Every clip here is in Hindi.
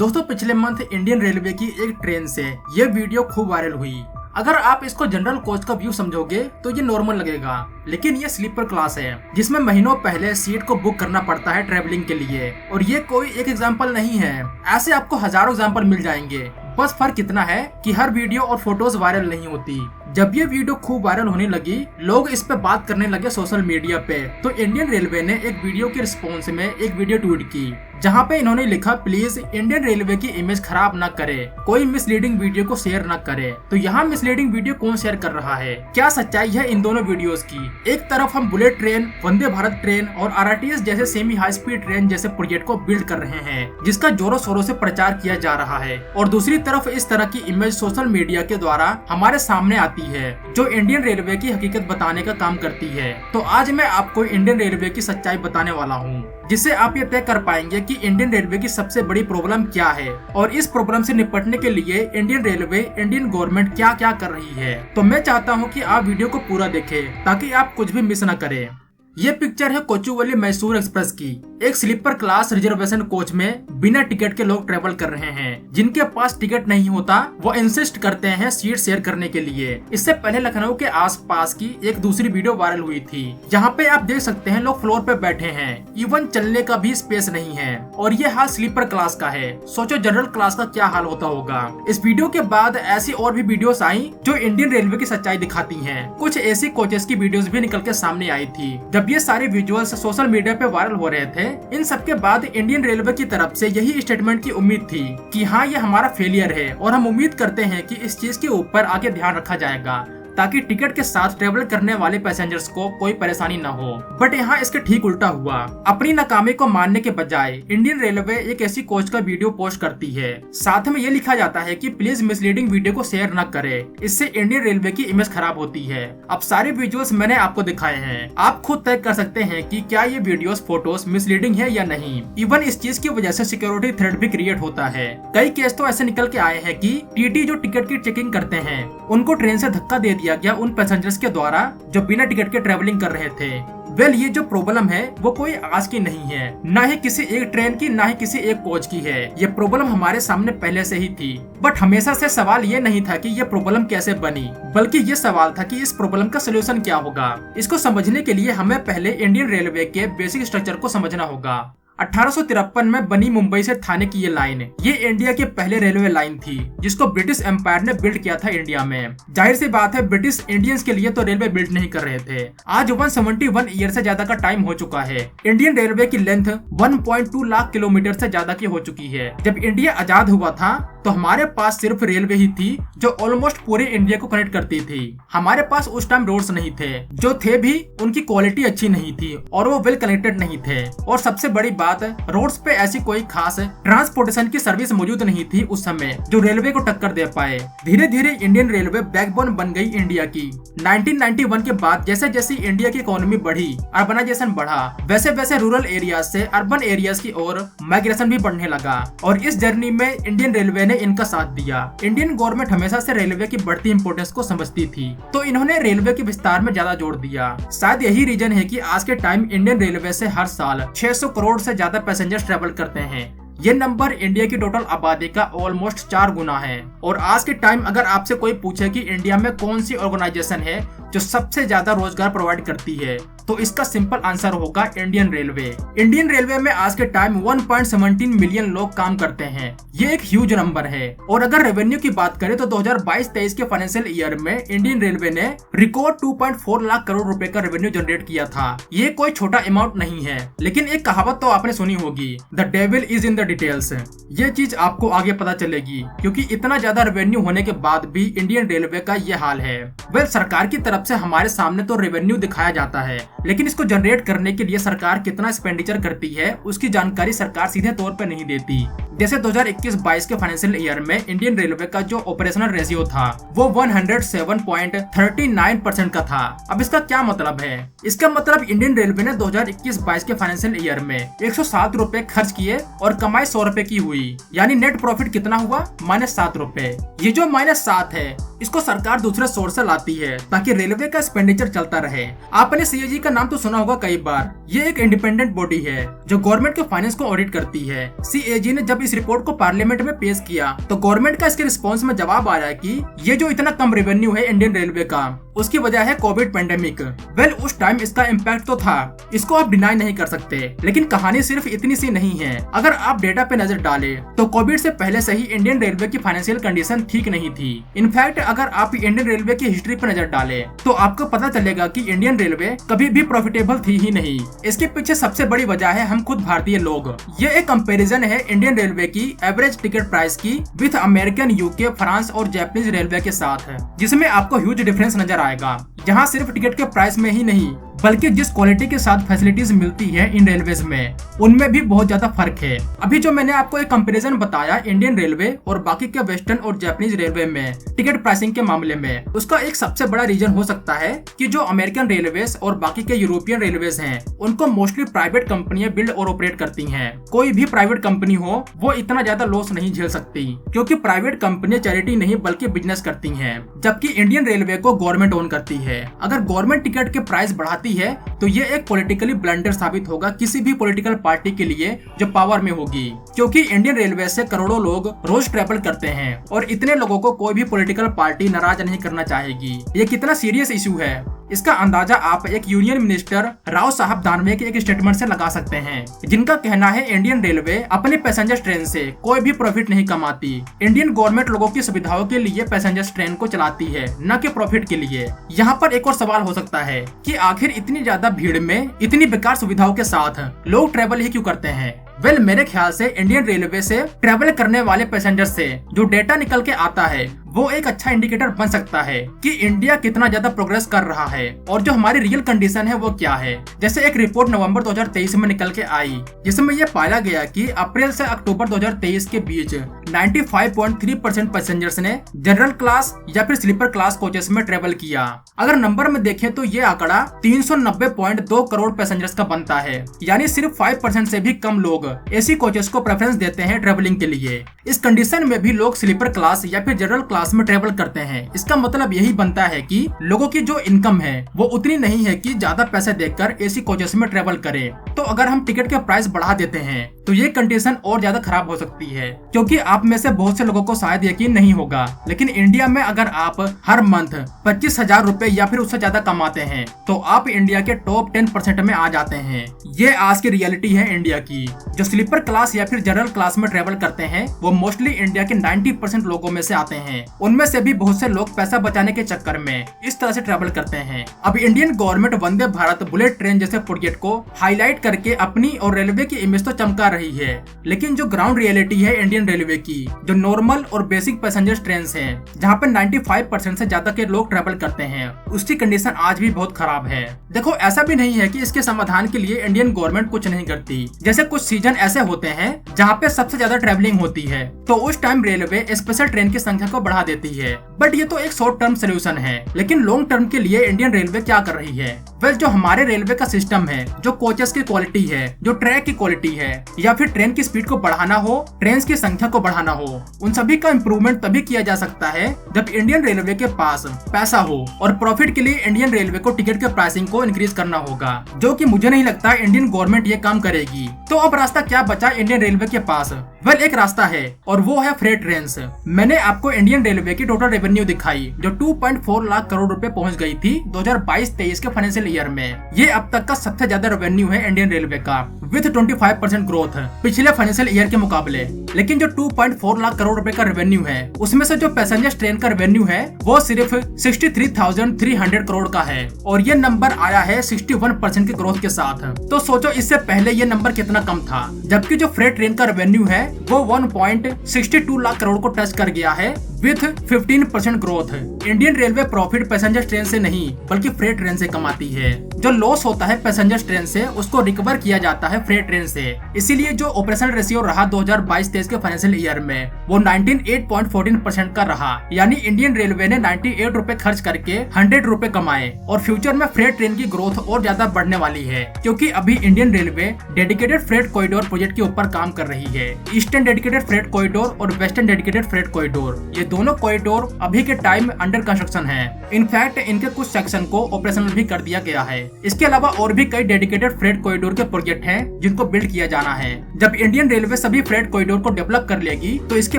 दोस्तों पिछले मंथ इंडियन रेलवे की एक ट्रेन से ये वीडियो खूब वायरल हुई। अगर आप इसको जनरल कोच का व्यू समझोगे तो ये नॉर्मल लगेगा, लेकिन ये स्लीपर क्लास है जिसमें महीनों पहले सीट को बुक करना पड़ता है ट्रेवलिंग के लिए। और ये कोई एक एग्जाम्पल नहीं है, ऐसे आपको हजारों एग्जाम्पल मिल जाएंगे। बस फर्क इतना है कि हर वीडियो और फोटोज वायरल नहीं होती। जब ये वीडियो खूब वायरल होने लगी, लोग इस पे बात करने लगे सोशल मीडिया पे, तो इंडियन रेलवे ने एक वीडियो के रिस्पॉन्स में एक वीडियो ट्वीट की, जहाँ पे इन्होंने लिखा, प्लीज इंडियन रेलवे की इमेज खराब न करे, कोई मिसलीडिंग वीडियो को शेयर न करे। तो यहाँ मिसलीडिंग वीडियो कौन शेयर कर रहा है, क्या सच्चाई है इन दोनों वीडियोस की? एक तरफ हम bullet train, Vande Bharat train और आरटीएस जैसे सेमी हाई स्पीड ट्रेन जैसे प्रोजेक्ट को बिल्ड कर रहे हैं, जिसका जोरों शोरों से प्रचार किया जा रहा है, और दूसरी तरफ इस तरह की इमेज सोशल मीडिया के द्वारा हमारे सामने आती है, जो इंडियन रेलवे की हकीकत बताने का काम करती है। तो आज मैं आपको इंडियन रेलवे की सच्चाई बताने वाला हूँ, जिससे आप ये तय कर पाएंगे कि इंडियन रेलवे की सबसे बड़ी प्रॉब्लम क्या है और इस प्रॉब्लम से निपटने के लिए इंडियन रेलवे, इंडियन गवर्नमेंट क्या क्या कर रही है। तो मैं चाहता हूँ कि आप वीडियो को पूरा देखें ताकि आप कुछ भी मिस न करें। ये पिक्चर है कोचुवेली मैसूर एक्सप्रेस की। एक स्लीपर क्लास रिजर्वेशन कोच में बिना टिकट के लोग ट्रेवल कर रहे हैं। जिनके पास टिकट नहीं होता वो इंसिस्ट करते हैं सीट शेयर करने के लिए। इससे पहले लखनऊ के आसपास की एक दूसरी वीडियो वायरल हुई थी, जहाँ पे आप देख सकते हैं लोग फ्लोर पे बैठे हैं, इवन चलने का भी स्पेस नहीं है। और ये हाल स्लीपर क्लास का है, सोचो जनरल क्लास का क्या हाल होता होगा। इस वीडियो के बाद ऐसी और भी वीडियोस आई जो इंडियन रेलवे की सच्चाई दिखाती है। कुछ ऐसी कोचेस की वीडियोस भी निकल के सामने आई थी। जब ये सारे विजुअल्स सोशल मीडिया पे वायरल हो रहे थे, इन सब के बाद इंडियन रेलवे की तरफ से यही स्टेटमेंट की उम्मीद थी कि हाँ, ये हमारा फेलियर है और हम उम्मीद करते हैं कि इस चीज के ऊपर आगे ध्यान रखा जाएगा ताकि टिकट के साथ ट्रेवल करने वाले पैसेंजर्स को कोई परेशानी न हो। बट यहाँ इसके ठीक उल्टा हुआ। अपनी नाकामी को मानने के बजाय इंडियन रेलवे एक ऐसी कोच का वीडियो पोस्ट करती है, साथ में ये लिखा जाता है कि प्लीज मिसलीडिंग वीडियो को शेयर न करे, इससे इंडियन रेलवे की इमेज खराब होती है। अब सारे विजुअल्स मैंने आपको दिखाए हैं, आप खुद तय कर सकते हैं कि क्या ये वीडियोस, फोटोज मिसलीडिंग है या नहीं। इवन इस चीज की वजह से सिक्योरिटी थ्रेट भी क्रिएट होता है। कई केस तो ऐसे निकल के आए हैं कि टीटी जो टिकट की चेकिंग करते हैं, उनको ट्रेन से धक्का दे दिया गया उन पैसेंजर्स के द्वारा जो बिना टिकट के ट्रेवलिंग कर रहे थे। वेल, ये जो प्रॉब्लम है वो कोई आज की नहीं है, न ही किसी एक ट्रेन की, न ही किसी एक कोच की है। ये प्रॉब्लम हमारे सामने पहले से ही थी। बट हमेशा से सवाल ये नहीं था कि ये प्रॉब्लम कैसे बनी, बल्कि ये सवाल था कि इस प्रॉब्लम का सोल्यूशन क्या होगा। इसको समझने के लिए हमें पहले इंडियन रेलवे के बेसिक स्ट्रक्चर को समझना होगा। 1853 में बनी मुंबई से थाने की ये लाइन, ये इंडिया के पहले रेलवे लाइन थी जिसको ब्रिटिश एम्पायर ने बिल्ड किया था इंडिया में। जाहिर सी बात है, ब्रिटिश इंडियंस के लिए तो रेलवे बिल्ड नहीं कर रहे थे। आज 171 ईयर से ज्यादा का टाइम हो चुका है। इंडियन रेलवे की लेंथ 1.2 लाख किलोमीटर से ज्यादा की हो चुकी है। जब इंडिया आजाद हुआ था तो हमारे पास सिर्फ रेलवे ही थी जो ऑलमोस्ट पूरे इंडिया को कनेक्ट करती थी। हमारे पास उस टाइम रोड्स नहीं थे, जो थे भी उनकी क्वालिटी अच्छी नहीं थी और वो वेल कनेक्टेड नहीं थे। और सबसे बड़ी बात, रोड्स पे ऐसी कोई खास ट्रांसपोर्टेशन की सर्विस मौजूद नहीं थी उस समय जो रेलवे को टक्कर दे पाए। धीरे धीरे इंडियन रेलवे बैकबोन बन गई इंडिया की। 1991 के बाद जैसे जैसे इंडिया की इकोनॉमी बढ़ी, अर्बनाइजेशन बढ़ा, वैसे वैसे रूरल एरियाज से अर्बन एरियाज की ओर माइग्रेशन भी बढ़ने लगा। और इस जर्नी में इंडियन रेलवे ने इनका साथ दिया। इंडियन गवर्नमेंट हमेशा से रेलवे की बढ़ती इंपोर्टेंस को समझती थी, तो इन्होंने रेलवे के विस्तार में ज्यादा जोर दिया। शायद यही रीजन है कि आज के टाइम इंडियन रेलवे से हर साल 600 करोड़ से ज्यादा पैसेंजर्स ट्रेवल करते हैं। ये नंबर इंडिया की टोटल आबादी का ऑलमोस्ट 4 गुना है। और आज के टाइम अगर आपसे कोई पूछे कि इंडिया में कौन सी ऑर्गेनाइजेशन है जो सबसे ज्यादा रोजगार प्रोवाइड करती है, तो इसका सिंपल आंसर होगा इंडियन रेलवे। इंडियन रेलवे में आज के टाइम 1.17 मिलियन लोग काम करते हैं। ये एक ह्यूज नंबर है। और अगर रेवेन्यू की बात करें तो 2022-23 के फाइनेंशियल ईयर में इंडियन रेलवे ने रिकॉर्ड 2.4 लाख करोड़ रुपए का रेवेन्यू जनरेट किया था। ये कोई छोटा अमाउंट नहीं है। लेकिन एक कहावत तो आपने सुनी होगी, the devil is in the details. ये चीज आपको आगे पता चलेगी, क्योंकि इतना ज्यादा रेवेन्यू होने के बाद भी इंडियन रेलवे का ये हाल है। वेल, सरकार की तरफ से हमारे सामने तो रेवेन्यू दिखाया जाता है, लेकिन इसको जनरेट करने के लिए सरकार कितना एक्सपेंडिचर करती है उसकी जानकारी सरकार सीधे तौर पर नहीं देती। जैसे 2021-22 के फाइनेंशियल ईयर में इंडियन रेलवे का जो ऑपरेशनल रेशियो था वो 107.39% का था। अब इसका क्या मतलब है? इसका मतलब इंडियन रेलवे ने 2021-22 के फाइनेंशियल ईयर में 107 रुपए खर्च किए और कमाई 100 रुपए की हुई, यानी नेट प्रॉफिट कितना हुआ? -7 रुपए। ये जो -7 है इसको सरकार दूसरे सोर्स से लाती है ताकि रेलवे रेलवे का एक्सपेंडिचर चलता रहे। आपने सीएजी का नाम तो सुना होगा कई बार। ये एक इंडिपेंडेंट बॉडी है जो गवर्नमेंट के फाइनेंस को ऑडिट करती है। सीएजी ने जब इस रिपोर्ट को पार्लियामेंट में पेश किया तो गवर्नमेंट का इसके रिस्पॉन्स में जवाब आया कि ये जो इतना कम रेवेन्यू है इंडियन रेलवे का, उसकी वजह है कोविड पेंडेमिक। वेल, उस टाइम इसका इम्पैक्ट तो था, इसको आप डिनाई नहीं कर सकते, लेकिन कहानी सिर्फ इतनी सी नहीं है। अगर आप डेटा पे नजर डालें तो कोविड से पहले से ही इंडियन रेलवे की फाइनेंशियल कंडीशन ठीक नहीं थी। इनफैक्ट अगर आप इंडियन रेलवे की हिस्ट्री पे नजर डालें तो आपको पता चलेगा कि इंडियन रेलवे कभी भी प्रॉफिटेबल थी ही नहीं। इसके पीछे सबसे बड़ी वजह है हम खुद भारतीय लोग। ये एक कंपैरिजन है इंडियन रेलवे की एवरेज टिकट प्राइस की विद अमेरिकन, यूके, फ्रांस और जापानीज रेलवे के साथ, जिसमें आपको ह्यूज डिफरेंस नजर आएगा। यहाँ सिर्फ टिकट के प्राइस में ही नहीं बल्कि जिस क्वालिटी के साथ फैसिलिटीज मिलती है इन रेलवेज में, उनमें भी बहुत ज्यादा फर्क है। अभी जो मैंने आपको एक कंपैरिजन बताया इंडियन रेलवे और बाकी के वेस्टर्न और जापानीज रेलवे में टिकट प्राइसिंग के मामले में, उसका एक सबसे बड़ा रीजन हो सकता है कि जो अमेरिकन रेलवेज और बाकी के यूरोपियन रेलवेज हैं, उनको मोस्टली प्राइवेट कंपनियां बिल्ड और ऑपरेट करती हैं। कोई भी प्राइवेट कंपनी हो वो इतना ज्यादा लॉस नहीं झेल सकती, क्योंकि प्राइवेट कंपनियां चैरिटी नहीं बल्कि बिजनेस करती हैं, जबकि इंडियन रेलवे को गवर्नमेंट ओन करती है। अगर गवर्नमेंट टिकट के प्राइस बढ़ाती है तो ये एक पॉलिटिकली ब्लंडर साबित होगा किसी भी पॉलिटिकल पार्टी के लिए जो पावर में होगी, क्योंकि इंडियन रेलवे से करोड़ों लोग रोज ट्रेवल करते हैं और इतने लोगों को कोई भी पॉलिटिकल पार्टी नाराज नहीं करना चाहेगी। ये कितना सीरियस इशू है इसका अंदाजा आप एक यूनियन मिनिस्टर राव साहब दानवे के एक स्टेटमेंट से लगा सकते हैं, जिनका कहना है इंडियन रेलवे अपने पैसेंजर ट्रेन से कोई भी प्रॉफिट नहीं कमाती। इंडियन गवर्नमेंट लोगों की सुविधाओं के लिए पैसेंजर ट्रेन को चलाती है, न कि प्रॉफिट के लिए। यहाँ पर एक और सवाल हो सकता है कि आखिर इतनी ज्यादा भीड़ में इतनी बेकार सुविधाओं के साथ लोग ट्रेवल ही क्यों करते हैं। वेल, मेरे ख्याल से इंडियन रेलवे से ट्रेवल करने वाले पैसेंजर से जो डेटा निकल के आता है वो एक अच्छा इंडिकेटर बन सकता है कि इंडिया कितना ज्यादा प्रोग्रेस कर रहा है और जो हमारी रियल कंडीशन है वो क्या है। जैसे एक रिपोर्ट नवंबर 2023 में निकल के आई, जिसमें यह पाया गया कि अप्रैल से अक्टूबर 2023 के बीच 95.3% पैसेंजर्स ने जनरल क्लास या फिर स्लीपर क्लास कोचेस में ट्रेवल किया। अगर नंबर में देखें तो ये आंकड़ा 390.2 करोड़ पैसेंजर्स का बनता है, यानी सिर्फ 5% से भी कम लोग एसी कोचेस को प्रेफरेंस देते हैं ट्रेवलिंग के लिए। इस कंडीशन में भी लोग स्लीपर क्लास या फिर जनरल क्लास में ट्रेवल करते हैं। इसका मतलब यही बनता है कि लोगों की जो इनकम है वो उतनी नहीं है कि ज्यादा पैसे देकर एसी कोचेस में ट्रेवल करें। तो अगर हम टिकट के प्राइस बढ़ा देते हैं तो ये कंडीशन और ज्यादा खराब हो सकती है, क्योंकि आप में से बहुत से लोगों को शायद यकीन नहीं होगा, लेकिन इंडिया में अगर आप हर मंथ 25,000 रुपए या फिर उससे ज्यादा कमाते हैं तो आप इंडिया के टॉप 10% में आ जाते हैं। ये आज की रियलिटी है इंडिया की। जो स्लीपर क्लास या फिर जनरल क्लास में ट्रेवल करते हैं वो मोस्टली इंडिया के 90% लोगों में से आते हैं। उनमें से भी बहुत से लोग पैसा बचाने के चक्कर में इस तरह से ट्रेवल करते हैं। अब Indian government Vande Bharat bullet train जैसे प्रोजेक्ट को हाईलाइट करके अपनी और रेलवे की इमेज तो चमका रही है, लेकिन जो ग्राउंड रियलिटी है इंडियन रेलवे की, जो नॉर्मल और बेसिक पैसेंजर ट्रेन है जहाँ पे 95% से ज्यादा के लोग ट्रेवल करते हैं, उसकी कंडीशन आज भी बहुत खराब है। देखो, ऐसा भी नहीं है कि इसके समाधान के लिए इंडियन गवर्नमेंट कुछ नहीं करती। जैसे कुछ सीजन ऐसे होते हैं जहाँ पे सबसे ज्यादा ट्रेवलिंग होती है तो उस टाइम रेलवे स्पेशल ट्रेन की संख्या को बढ़ा देती है, बट ये तो एक शॉर्ट टर्म सोल्यूशन है। लेकिन लॉन्ग टर्म के लिए इंडियन रेलवे क्या कर रही है? वेल, जो हमारे रेलवे का सिस्टम है, जो कोचेस की क्वालिटी है, जो ट्रैक की क्वालिटी है, या फिर ट्रेन की स्पीड को बढ़ाना हो, ट्रेन की संख्या को बढ़ाना हो, उन सभी का इम्प्रूवमेंट तभी किया जा सकता है जब इंडियन रेलवे के पास पैसा हो। और प्रॉफिट के लिए इंडियन रेलवे को टिकट के प्राइसिंग को इंक्रीज करना होगा, जो कि मुझे नहीं लगता इंडियन गवर्नमेंट ये काम करेगी। तो अब रास्ता क्या बचा इंडियन रेलवे के पास? वेल, एक रास्ता है और वो है फ्रेट ट्रेन्स। मैंने आपको इंडियन रेलवे की टोटल रेवेन्यू दिखाई जो 2.4 लाख करोड़ रुपए पहुंच गई थी 2022-23 के फाइनेंशियल ईयर में। ये अब तक का सबसे ज्यादा रेवेन्यू है इंडियन रेलवे का विथ 25% ग्रोथ पिछले फाइनेंशियल ईयर के मुकाबले। लेकिन जो 2.4 लाख करोड़ रुपए का रेवेन्यू है उसमें से जो पैसेंजर ट्रेन का रेवेन्यू है वो सिर्फ 63,300 करोड़ का है, और ये नंबर आया है 61% की ग्रोथ के साथ। तो सोचो इससे पहले ये नंबर कितना कम था, जबकि जो फ्रेट ट्रेन का रेवेन्यू है वो 1.62 लाख करोड़ को टच कर गया है with 15% growth. Indian railway profit passenger train से नहीं बल्कि फ्रेट ट्रेन से कमाती है। जो लॉस होता है पैसेंजर ट्रेन से उसको रिकवर किया जाता है फ्रेट ट्रेन से। इसीलिए जो ऑपरेशन रेशियो रहा 2022-23 के फाइनेंशियल ईयर में वो 98.14% का रहा। यानी इंडियन रेलवे ने 98 रुपए खर्च करके 100 रुपए कमाए। और फ्यूचर में फ्रेट ट्रेन की ग्रोथ और ज्यादा बढ़ने वाली है, क्योंकि अभी Indian railway dedicated freight corridor project के ऊपर काम कर रही है। ईस्टर्न डेडिकेटेड फ्रेट कॉरिडोर और वेस्टर्न डेडिकेटेड फ्रेट कॉरिडोर, ये दोनों कॉरिडोर अभी के टाइम अंडर कंस्ट्रक्शन है। इनफैक्ट इनके कुछ सेक्शन को ऑपरेशनल भी कर दिया गया है। इसके अलावा और भी कई डेडिकेटेड फ्रेट कॉरिडोर के प्रोजेक्ट हैं जिनको बिल्ड किया जाना है। जब इंडियन रेलवे सभी फ्रेट कॉरिडोर को डेवलप कर लेगी तो इसके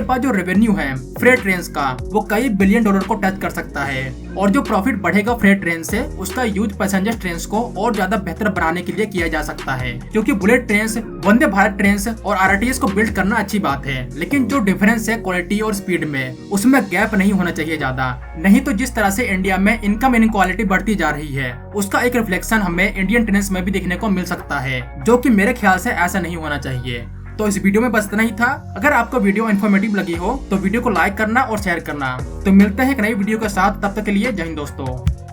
पास जो रेवेन्यू है फ्रेट ट्रेन का वो कई बिलियन डॉलर को टच कर सकता है। और जो प्रॉफिट बढ़ेगा फ्रेट ट्रेन से उसका यूज पैसेंजर ट्रेन को और ज्यादा बेहतर बनाने के लिए किया जा सकता है। क्योंकि bullet train, Vande Bharat train और आरटीएस को बिल्ड करना अच्छी बात है, लेकिन जो डिफरेंस है क्वालिटी और स्पीड में उसमें गैप नहीं होना चाहिए ज्यादा। नहीं तो जिस तरह से इंडिया में इनकम इनक्वालिटी बढ़ती जा रही है उसका एक रिफ्लेक्शन हमें इंडियन ट्रेन में भी देखने को मिल सकता है, जो कि मेरे ख्याल से ऐसा नहीं होना चाहिए। तो इस वीडियो में बस इतना ही था। अगर आपको वीडियो इन्फॉर्मेटिव लगी हो तो वीडियो को लाइक करना और शेयर करना। तो मिलते हैं एक नई वीडियो के साथ, तब तक के लिए जय हिंद दोस्तों।